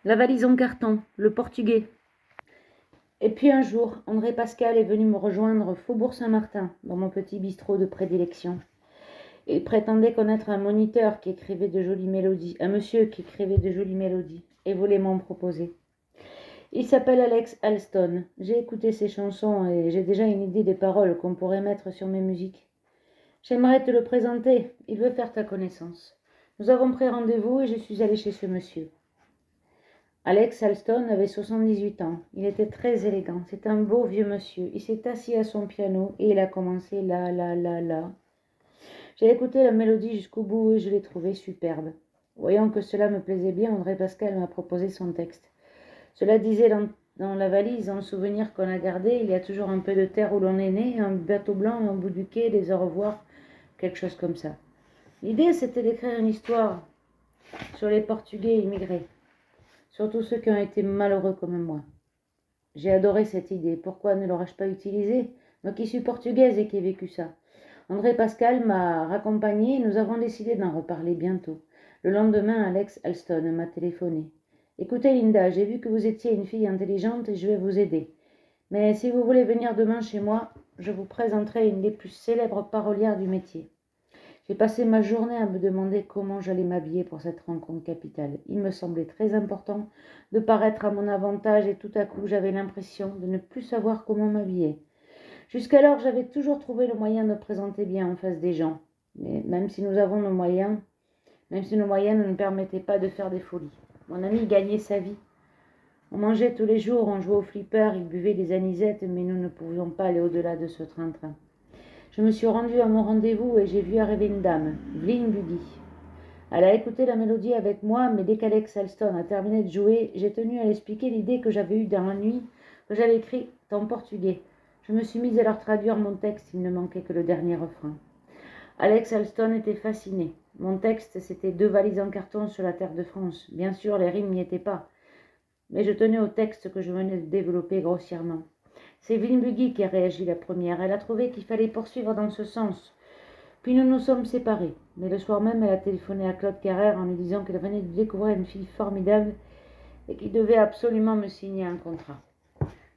La valise en carton, le portugais. Et puis un jour, André Pascal est venu me rejoindre au Faubourg Saint-Martin, dans mon petit bistrot de prédilection. Il prétendait connaître un moniteur qui écrivait de jolies mélodies, un monsieur qui écrivait de jolies mélodies, et voulait m'en proposer. Il s'appelle Alex Alston. J'ai écouté ses chansons et j'ai déjà une idée des paroles qu'on pourrait mettre sur mes musiques. J'aimerais te le présenter, il veut faire ta connaissance. Nous avons pris rendez-vous et je suis allée chez ce monsieur. Alex Alston avait 78 ans. Il était très élégant. C'est un beau vieux monsieur. Il s'est assis à son piano et il a commencé la la la la. J'ai écouté la mélodie jusqu'au bout et je l'ai trouvée superbe. Voyant que cela me plaisait bien, André Pascal m'a proposé son texte. Cela disait dans la valise, dans le souvenir qu'on a gardé, il y a toujours un peu de terre où l'on est né, un bateau blanc au bout du quai, des au revoir, quelque chose comme ça. L'idée, c'était d'écrire une histoire sur les Portugais immigrés, surtout ceux qui ont été malheureux comme moi. J'ai adoré cette idée. Pourquoi ne l'aurais-je pas utilisée? Moi qui suis portugaise et qui ai vécu ça. André Pascal m'a raccompagnée et nous avons décidé d'en reparler bientôt. Le lendemain, Alex Alston m'a téléphoné. Écoutez Linda, j'ai vu que vous étiez une fille intelligente et je vais vous aider. Mais si vous voulez venir demain chez moi, je vous présenterai une des plus célèbres parolières du métier. J'ai passé ma journée à me demander comment j'allais m'habiller pour cette rencontre capitale. Il me semblait très important de paraître à mon avantage et tout à coup j'avais l'impression de ne plus savoir comment m'habiller. Jusqu'alors, j'avais toujours trouvé le moyen de me présenter bien en face des gens. Mais même si nos moyens ne nous permettaient pas de faire des folies. Mon ami gagnait sa vie. On mangeait tous les jours, on jouait au flipper, il buvait des anisettes, mais nous ne pouvions pas aller au-delà de ce train-train. Je me suis rendue à mon rendez-vous et j'ai vu arriver une dame, Vline Buggy. Elle a écouté la mélodie avec moi, mais dès qu'Alex Alston a terminé de jouer, j'ai tenu à l'expliquer l'idée que j'avais eue dans la nuit, que j'avais écrite en portugais. Je me suis mise à leur traduire mon texte, il ne manquait que le dernier refrain. Alex Alston était fasciné. Mon texte, c'était 2 valises en carton sur la terre de France. Bien sûr, les rimes n'y étaient pas. Mais je tenais au texte que je venais de développer grossièrement. C'est Vline Buggy qui a réagi la première. Elle a trouvé qu'il fallait poursuivre dans ce sens. Puis nous nous sommes séparés. Mais le soir même, elle a téléphoné à Claude Carrère en lui disant qu'elle venait de découvrir une fille formidable et qu'il devait absolument me signer un contrat.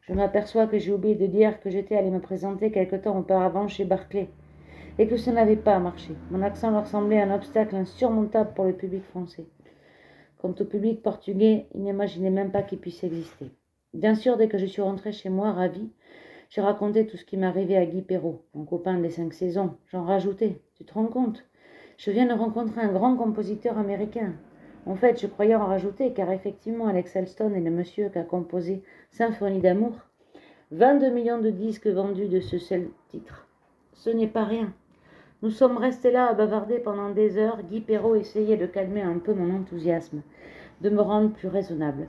Je m'aperçois que j'ai oublié de dire que j'étais allée me présenter quelque temps auparavant chez Barclay et que ça n'avait pas marché. Mon accent leur semblait un obstacle insurmontable pour le public français. Quant au public portugais, il n'imaginait même pas qu'il puisse exister. Bien sûr, dès que je suis rentrée chez moi, ravie, j'ai raconté tout ce qui m'arrivait à Guy Perrault, mon copain des 5 saisons. J'en rajoutais. Tu te rends compte? Je viens de rencontrer un grand compositeur américain. En fait, je croyais en rajouter, car effectivement, Alex Alston est le monsieur qui a composé Symphonie d'amour. 22 millions de disques vendus de ce seul titre. Ce n'est pas rien. Nous sommes restés là à bavarder pendant des heures. Guy Perrault essayait de calmer un peu mon enthousiasme, de me rendre plus raisonnable.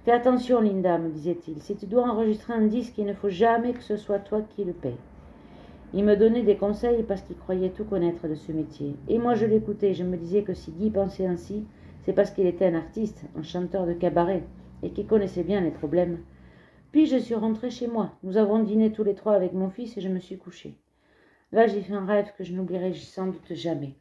Fais attention, Linda, me disait-il. Si tu dois enregistrer un disque, il ne faut jamais que ce soit toi qui le paye. Il me donnait des conseils parce qu'il croyait tout connaître de ce métier. Et moi, je l'écoutais. Je me disais que si Guy pensait ainsi, c'est parce qu'il était un artiste, un chanteur de cabaret, et qu'il connaissait bien les problèmes. Puis je suis rentrée chez moi. Nous avons dîné tous les 3 avec mon fils et je me suis couchée. Là, j'ai fait un rêve que je n'oublierai sans doute jamais.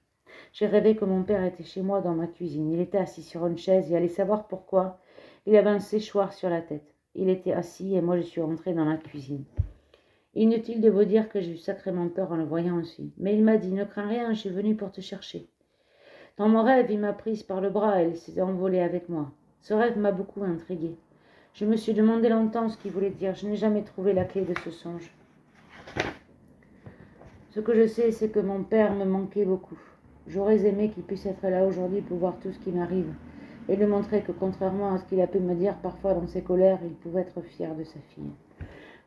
J'ai rêvé que mon père était chez moi dans ma cuisine. Il était assis sur une chaise et allez savoir pourquoi. Il avait un séchoir sur la tête. Il était assis et moi je suis rentrée dans la cuisine. Inutile de vous dire que j'ai eu sacrément peur en le voyant aussi. Mais il m'a dit, ne crains rien, je suis venue pour te chercher. Dans mon rêve, il m'a prise par le bras et il s'est envolé avec moi. Ce rêve m'a beaucoup intriguée. Je me suis demandé longtemps ce qu'il voulait dire. Je n'ai jamais trouvé la clé de ce songe. Ce que je sais, c'est que mon père me manquait beaucoup. J'aurais aimé qu'il puisse être là aujourd'hui pour voir tout ce qui m'arrive et lui montrer que, contrairement à ce qu'il a pu me dire parfois dans ses colères, il pouvait être fier de sa fille.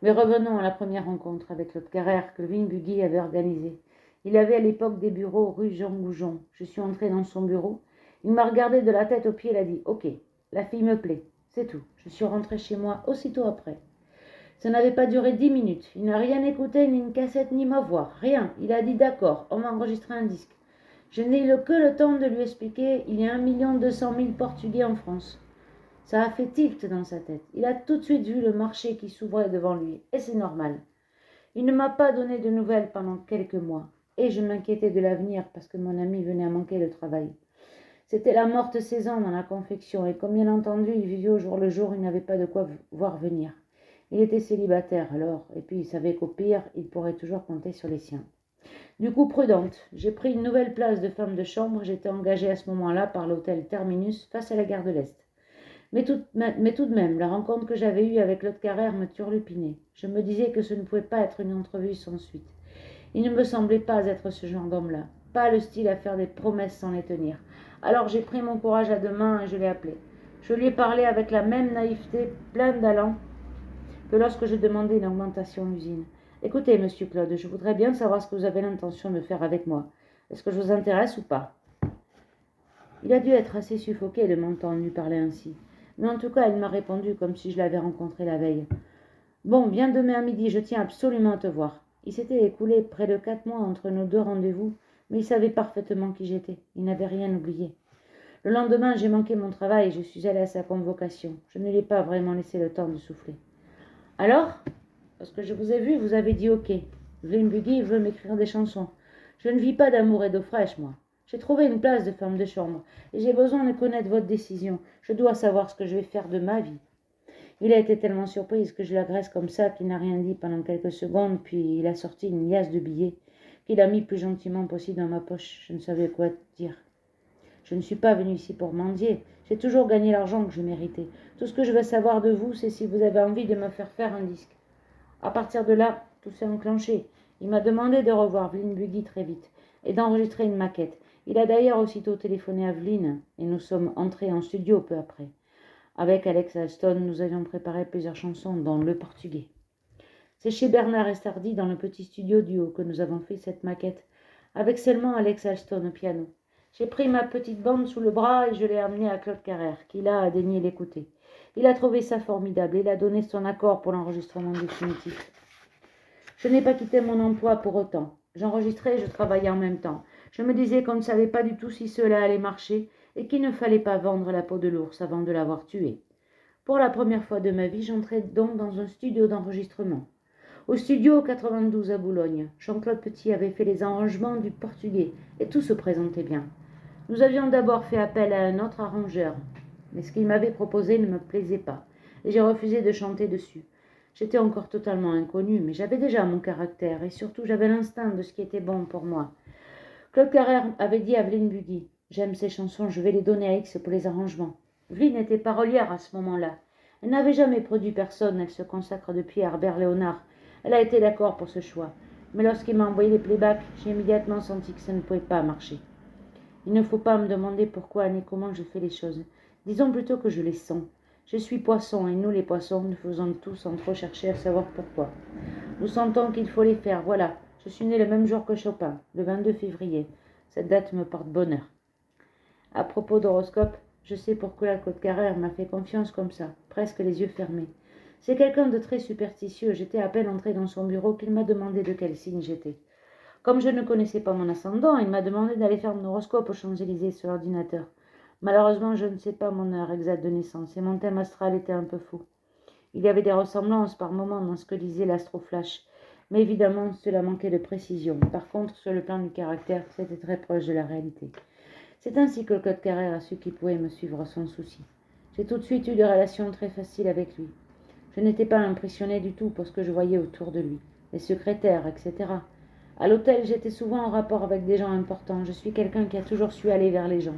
Mais revenons à la première rencontre avec Claude Carrère que Vline Buggy avait organisée. Il avait à l'époque des bureaux rue Jean Goujon. Je suis entrée dans son bureau. Il m'a regardé de la tête aux pieds et a dit « Ok, la fille me plaît, c'est tout ». Je suis rentrée chez moi aussitôt après. Ça n'avait pas duré 10 minutes. Il n'a rien écouté, ni une cassette, ni ma voix. Rien. Il a dit d'accord, on va enregistrer un disque. Je n'ai eu que le temps de lui expliquer, il y a 1 200 000 Portugais en France. Ça a fait tilt dans sa tête. Il a tout de suite vu le marché qui s'ouvrait devant lui. Et c'est normal. Il ne m'a pas donné de nouvelles pendant quelques mois. Et je m'inquiétais de l'avenir parce que mon ami venait à manquer de travail. C'était la morte saison dans la confection, et comme bien entendu il vivait au jour le jour, il n'avait pas de quoi voir venir. Il était célibataire alors, et puis il savait qu'au pire, il pourrait toujours compter sur les siens. Du coup, prudente, j'ai pris une nouvelle place de femme de chambre. J'étais engagée à ce moment-là par l'hôtel Terminus face à la gare de l'Est. Mais tout de même, la rencontre que j'avais eue avec Claude Carrère me turlupinait. Je me disais que ce ne pouvait pas être une entrevue sans suite. Il ne me semblait pas être ce genre d'homme-là, pas le style à faire des promesses sans les tenir. Alors j'ai pris mon courage à deux mains et je l'ai appelé. Je lui ai parlé avec la même naïveté, pleine d'allant, que lorsque je demandais une augmentation d'usine. Écoutez, monsieur Claude, je voudrais bien savoir ce que vous avez l'intention de faire avec moi. Est-ce que je vous intéresse ou pas? Il a dû être assez suffoqué de m'entendre lui parler ainsi. Mais en tout cas, il m'a répondu comme si je l'avais rencontré la veille. Bon, viens demain à midi, je tiens absolument à te voir. Il s'était écoulé près de 4 mois entre nos deux rendez-vous, mais il savait parfaitement qui j'étais. Il n'avait rien oublié. Le lendemain, j'ai manqué mon travail et je suis allée à sa convocation. Je ne lui ai pas vraiment laissé le temps de souffler. Alors, lorsque je vous ai vu, vous avez dit OK. Vline Buggy veut m'écrire des chansons. Je ne vis pas d'amour et d'eau fraîche, moi. J'ai trouvé une place de femme de chambre et j'ai besoin de connaître votre décision. Je dois savoir ce que je vais faire de ma vie. Il a été tellement surpris que je l'agresse comme ça qu'il n'a rien dit pendant quelques secondes, puis il a sorti une liasse de billets qu'il a mis plus gentiment possible dans ma poche. Je ne savais quoi dire. Je ne suis pas venue ici pour mendier. J'ai toujours gagné l'argent que je méritais. Tout ce que je veux savoir de vous, c'est si vous avez envie de me faire un disque. À partir de là, tout s'est enclenché. Il m'a demandé de revoir Vline Buggy très vite et d'enregistrer une maquette. Il a d'ailleurs aussitôt téléphoné à Vline et nous sommes entrés en studio peu après. Avec Alex Alston, nous avions préparé plusieurs chansons, dont Le Portugais. C'est chez Bernard Estardi, dans le petit studio duo, que nous avons fait cette maquette, avec seulement Alex Alston au piano. J'ai pris ma petite bande sous le bras et je l'ai amenée à Claude Carrère, qui là a daigné l'écouter. Il a trouvé ça formidable et il a donné son accord pour l'enregistrement définitif. Je n'ai pas quitté mon emploi pour autant. J'enregistrais et je travaillais en même temps. Je me disais qu'on ne savait pas du tout si cela allait marcher et qu'il ne fallait pas vendre la peau de l'ours avant de l'avoir tué. Pour la première fois de ma vie, j'entrais donc dans un studio d'enregistrement. Au studio 92 à Boulogne, Jean-Claude Petit avait fait les arrangements du Portugais et tout se présentait bien. Nous avions d'abord fait appel à un autre arrangeur, mais ce qu'il m'avait proposé ne me plaisait pas et j'ai refusé de chanter dessus. J'étais encore totalement inconnue, mais j'avais déjà mon caractère et surtout j'avais l'instinct de ce qui était bon pour moi. Claude Carrère avait dit à Vline Buggy: j'aime ces chansons, je vais les donner à X pour les arrangements. Vline était parolière à ce moment-là. Elle n'avait jamais produit personne, elle se consacre depuis à Herbert Léonard. Elle a été d'accord pour ce choix. Mais lorsqu'il m'a envoyé les playbacks, j'ai immédiatement senti que ça ne pouvait pas marcher. Il ne faut pas me demander pourquoi ni comment je fais les choses. Disons plutôt que je les sens. Je suis poisson et nous les poissons, nous faisons tout sans trop chercher à savoir pourquoi. Nous sentons qu'il faut les faire, voilà. Je suis né le même jour que Chopin, le 22 février. Cette date me porte bonheur. À propos d'horoscope, je sais pourquoi Claude Carrère m'a fait confiance comme ça, presque les yeux fermés. C'est quelqu'un de très superstitieux. J'étais à peine entrée dans son bureau qu'il m'a demandé de quel signe j'étais. Comme je ne connaissais pas mon ascendant, il m'a demandé d'aller faire mon horoscope aux Champs-Élysées sur l'ordinateur. Malheureusement, je ne sais pas mon heure exacte de naissance et mon thème astral était un peu fou. Il y avait des ressemblances par moments dans ce que disait l'astroflash, mais évidemment cela manquait de précision. Par contre, sur le plan du caractère, c'était très proche de la réalité. C'est ainsi que Claude Carrère a su qu'il pouvait me suivre sans souci. J'ai tout de suite eu des relations très faciles avec lui. Je n'étais pas impressionnée du tout pour ce que je voyais autour de lui, les secrétaires, etc. À l'hôtel, j'étais souvent en rapport avec des gens importants. Je suis quelqu'un qui a toujours su aller vers les gens.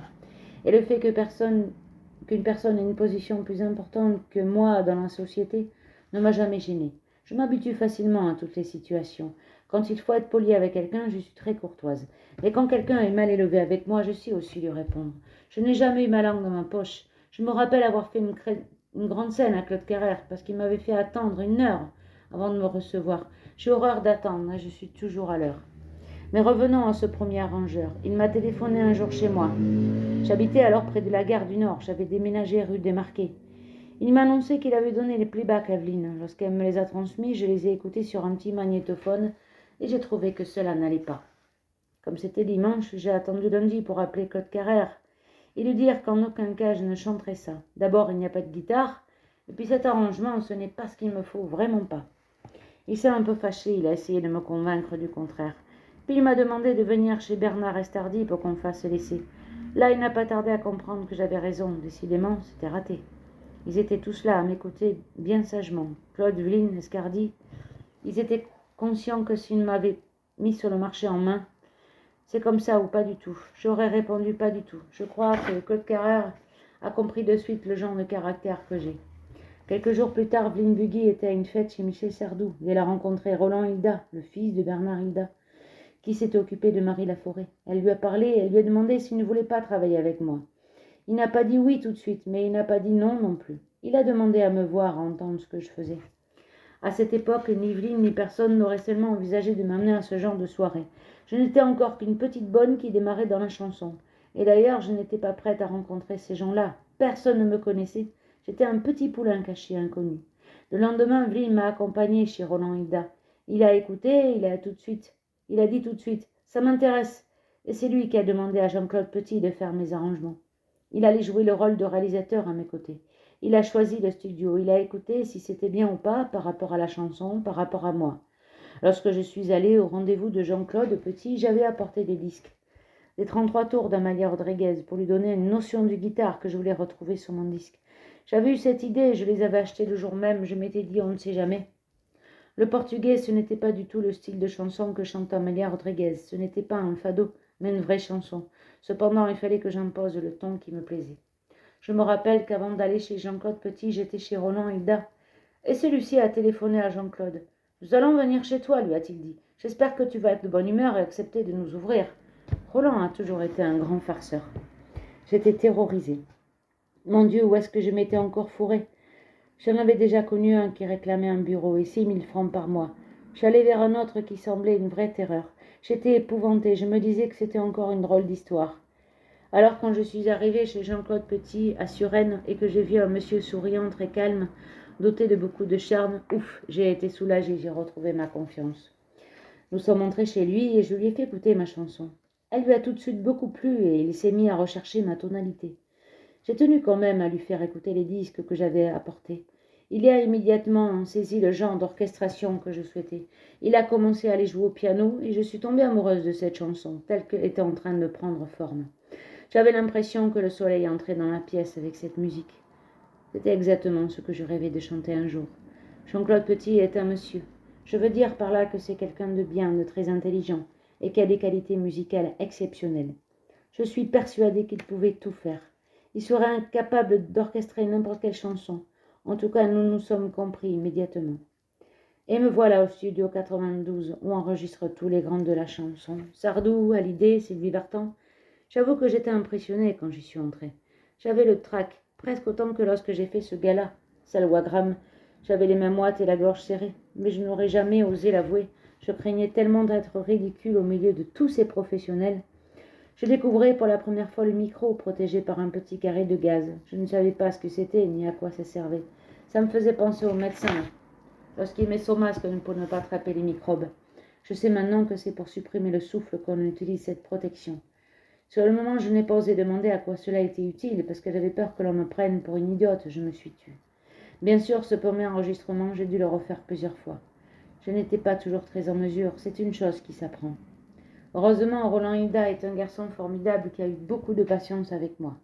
Et le fait qu'une personne ait une position plus importante que moi dans la société ne m'a jamais gênée. Je m'habitue facilement à toutes les situations. Quand il faut être poli avec quelqu'un, je suis très courtoise. Et quand quelqu'un est mal élevé avec moi, je sais aussi lui répondre. Je n'ai jamais eu ma langue dans ma poche. Je me rappelle avoir fait une grande scène à Claude Carrère parce qu'il m'avait fait attendre 1 heure avant de me recevoir. J'ai horreur d'attendre et je suis toujours à l'heure. Mais revenons à ce premier arrangeur. Il m'a téléphoné un jour chez moi. J'habitais alors près de la gare du Nord. J'avais déménagé rue des Marquets. Il m'a annoncé qu'il avait donné les playbacks à Vline. Lorsqu'elle me les a transmis, je les ai écoutés sur un petit magnétophone et j'ai trouvé que cela n'allait pas. Comme c'était dimanche, j'ai attendu lundi pour appeler Claude Carrère et lui dire qu'en aucun cas je ne chanterais ça. D'abord, il n'y a pas de guitare, et puis cet arrangement, ce n'est pas ce qu'il me faut, vraiment pas. Il s'est un peu fâché, il a essayé de me convaincre du contraire. Puis il m'a demandé de venir chez Bernard Estardi pour qu'on fasse l'essai. Là, il n'a pas tardé à comprendre que j'avais raison. Décidément, c'était raté. Ils étaient tous là, à mes côtés, bien sagement. Claude, Vline, Escardi. Ils étaient conscients que s'ils m'avaient mis sur le marché en main, c'est comme ça ou pas du tout. J'aurais répondu pas du tout. Je crois que Claude Carrère a compris de suite le genre de caractère que j'ai. Quelques jours plus tard, Vline Bugui était à une fête chez Michel Sardou. Et elle a rencontré Roland Hilda, le fils de Bernard Hilda, qui s'était occupé de Marie Laforêt. Elle lui a parlé et elle lui a demandé s'il ne voulait pas travailler avec moi. Il n'a pas dit oui tout de suite, mais il n'a pas dit non non plus. Il a demandé à me voir, à entendre ce que je faisais. À cette époque, ni Vline ni personne n'aurait seulement envisagé de m'amener à ce genre de soirée. Je n'étais encore qu'une petite bonne qui démarrait dans la chanson. Et d'ailleurs, je n'étais pas prête à rencontrer ces gens-là. Personne ne me connaissait. J'étais un petit poulain caché, inconnu. Le lendemain, Vline m'a accompagné chez Roland Hilda. Il a écouté, il a dit tout de suite, ça m'intéresse. Et c'est lui qui a demandé à Jean-Claude Petit de faire mes arrangements. Il allait jouer le rôle de réalisateur à mes côtés. Il a choisi le studio. Il a écouté si c'était bien ou pas par rapport à la chanson, par rapport à moi. Lorsque je suis allée au rendez-vous de Jean-Claude Petit, j'avais apporté des disques. Des 33 tours d'Amalia Rodriguez pour lui donner une notion du guitare que je voulais retrouver sur mon disque. J'avais eu cette idée et je les avais achetés le jour même. Je m'étais dit, on ne sait jamais. Le portugais, ce n'était pas du tout le style de chanson que chante Amélia Rodriguez. Ce n'était pas un fado, mais une vraie chanson. Cependant, il fallait que j'impose le ton qui me plaisait. Je me rappelle qu'avant d'aller chez Jean-Claude Petit, j'étais chez Roland Hilda. Et celui-ci a téléphoné à Jean-Claude. « Nous allons venir chez toi, lui a-t-il dit. J'espère que tu vas être de bonne humeur et accepter de nous ouvrir. » Roland a toujours été un grand farceur. J'étais terrorisée. Mon Dieu, où est-ce que je m'étais encore fourrée? J'en avais déjà connu un qui réclamait un bureau et 6 000 francs par mois. J'allais vers un autre qui semblait une vraie terreur. J'étais épouvantée, je me disais que c'était encore une drôle d'histoire. Alors quand je suis arrivée chez Jean-Claude Petit à Suresnes et que j'ai vu un monsieur souriant, très calme, doté de beaucoup de charme, ouf, j'ai été soulagée, j'ai retrouvé ma confiance. Nous sommes entrés chez lui et je lui ai fait écouter ma chanson. Elle lui a tout de suite beaucoup plu et il s'est mis à rechercher ma tonalité. J'ai tenu quand même à lui faire écouter les disques que j'avais apportés. Il a immédiatement saisi le genre d'orchestration que je souhaitais. Il a commencé à les jouer au piano et je suis tombée amoureuse de cette chanson, telle qu'elle était en train de prendre forme. J'avais l'impression que le soleil entrait dans la pièce avec cette musique. C'était exactement ce que je rêvais de chanter un jour. Jean-Claude Petit est un monsieur. Je veux dire par là que c'est quelqu'un de bien, de très intelligent, et qui a des qualités musicales exceptionnelles. Je suis persuadée qu'il pouvait tout faire. Il serait incapable d'orchestrer n'importe quelle chanson. En tout cas, nous nous sommes compris immédiatement. Et me voilà au studio 92, où enregistrent tous les grands de la chanson. Sardou, Hallyday, Sylvie Vartan. J'avoue que j'étais impressionnée quand j'y suis entrée. J'avais le trac, presque autant que lorsque j'ai fait ce gala, Sal Wagram. J'avais les mains moites et la gorge serrée, mais je n'aurais jamais osé l'avouer. Je craignais tellement d'être ridicule au milieu de tous ces professionnels. Je découvrais pour la première fois le micro, protégé par un petit carré de gaz. Je ne savais pas ce que c'était ni à quoi ça servait. Ça me faisait penser au médecin, lorsqu'il met son masque pour ne pas attraper les microbes. Je sais maintenant que c'est pour supprimer le souffle qu'on utilise cette protection. Sur le moment, je n'ai pas osé demander à quoi cela était utile, parce que j'avais peur que l'on me prenne pour une idiote. Je me suis tue. Bien sûr, ce premier enregistrement, j'ai dû le refaire plusieurs fois. Je n'étais pas toujours très en mesure, c'est une chose qui s'apprend. Heureusement, Roland Hilda est un garçon formidable qui a eu beaucoup de patience avec moi.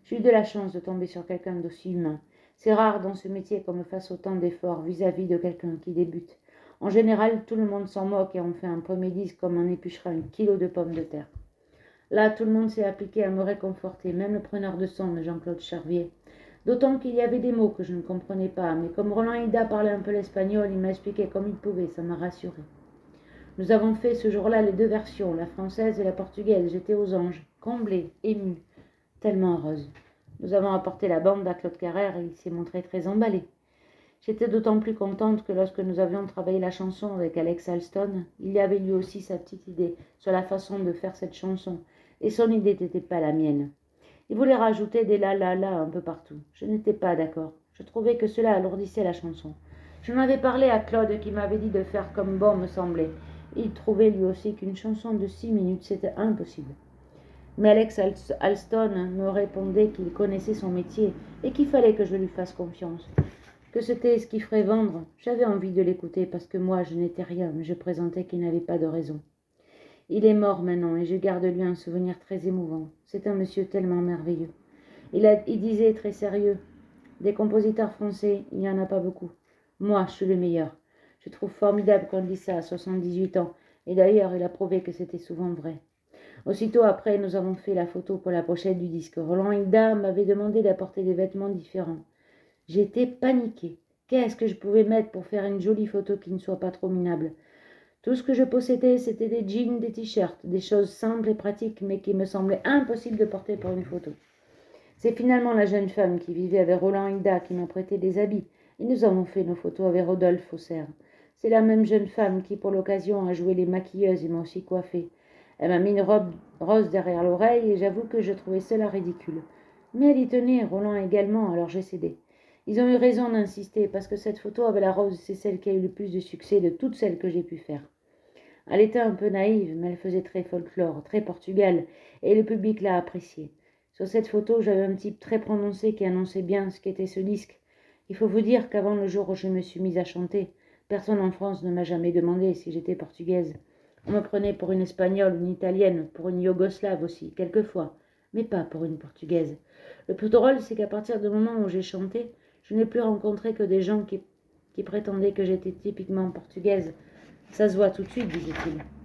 J'ai eu de la chance de tomber sur quelqu'un d'aussi humain. C'est rare dans ce métier qu'on me fasse autant d'efforts vis-à-vis de quelqu'un qui débute. En général, tout le monde s'en moque et on fait un premier disque comme on épluchera 1 kilo de pommes de terre. Là, tout le monde s'est appliqué à me réconforter, même le preneur de son de Jean-Claude Charvier. D'autant qu'il y avait des mots que je ne comprenais pas, mais comme Roland Hilda parlait un peu l'espagnol, il m'a expliqué comme il pouvait, ça m'a rassurée. Nous avons fait ce jour-là les 2 versions, la française et la portugaise. J'étais aux anges, comblée, émue, tellement heureuse. Nous avons apporté la bande à Claude Carrère et il s'est montré très emballé. J'étais d'autant plus contente que lorsque nous avions travaillé la chanson avec Alex Alston, il y avait lui aussi sa petite idée sur la façon de faire cette chanson, et son idée n'était pas la mienne. Il voulait rajouter des la un peu partout. Je n'étais pas d'accord. Je trouvais que cela alourdissait la chanson. J'en avais parlé à Claude qui m'avait dit de faire comme bon me semblait. Il trouvait lui aussi qu'une chanson de 6 minutes c'était impossible. Mais Alex Alston me répondait qu'il connaissait son métier et qu'il fallait que je lui fasse confiance. Que c'était ce qui ferait vendre. J'avais envie de l'écouter parce que moi je n'étais rien, mais je présentais qu'il n'avait pas de raison. Il est mort maintenant et je garde de lui un souvenir très émouvant. C'est un monsieur tellement merveilleux. Il disait très sérieux, des compositeurs français, il n'y en a pas beaucoup. Moi, je suis le meilleur. Je trouve formidable qu'on dise ça à 78 ans. Et d'ailleurs, il a prouvé que c'était souvent vrai. Aussitôt après, nous avons fait la photo pour la pochette du disque. Roland Hilda m'avait demandé d'apporter des vêtements différents. J'étais paniquée. Qu'est-ce que je pouvais mettre pour faire une jolie photo qui ne soit pas trop minable? Tout ce que je possédais, c'était des jeans, des t-shirts, des choses simples et pratiques, mais qui me semblaient impossibles de porter pour une photo. C'est finalement la jeune femme qui vivait avec Roland Hilda qui m'a prêté des habits, et nous avons fait nos photos avec Rodolphe Hausser. C'est la même jeune femme qui, pour l'occasion, a joué les maquilleuses et m'a aussi coiffée. Elle m'a mis une robe rose derrière l'oreille, et j'avoue que je trouvais cela ridicule. Mais elle y tenait, Roland également, alors j'ai cédé. Ils ont eu raison d'insister, parce que cette photo avec la rose, c'est celle qui a eu le plus de succès de toutes celles que j'ai pu faire. Elle était un peu naïve, mais elle faisait très folklore, très Portugal, et le public l'a appréciée. Sur cette photo, j'avais un type très prononcé qui annonçait bien ce qu'était ce disque. Il faut vous dire qu'avant le jour où je me suis mise à chanter, personne en France ne m'a jamais demandé si j'étais portugaise. On me prenait pour une espagnole, une italienne, pour une yougoslave aussi, quelquefois, mais pas pour une portugaise. Le plus drôle, c'est qu'à partir du moment où j'ai chanté, je n'ai plus rencontré que des gens qui prétendaient que j'étais typiquement portugaise. Ça se voit tout de suite, disait-il.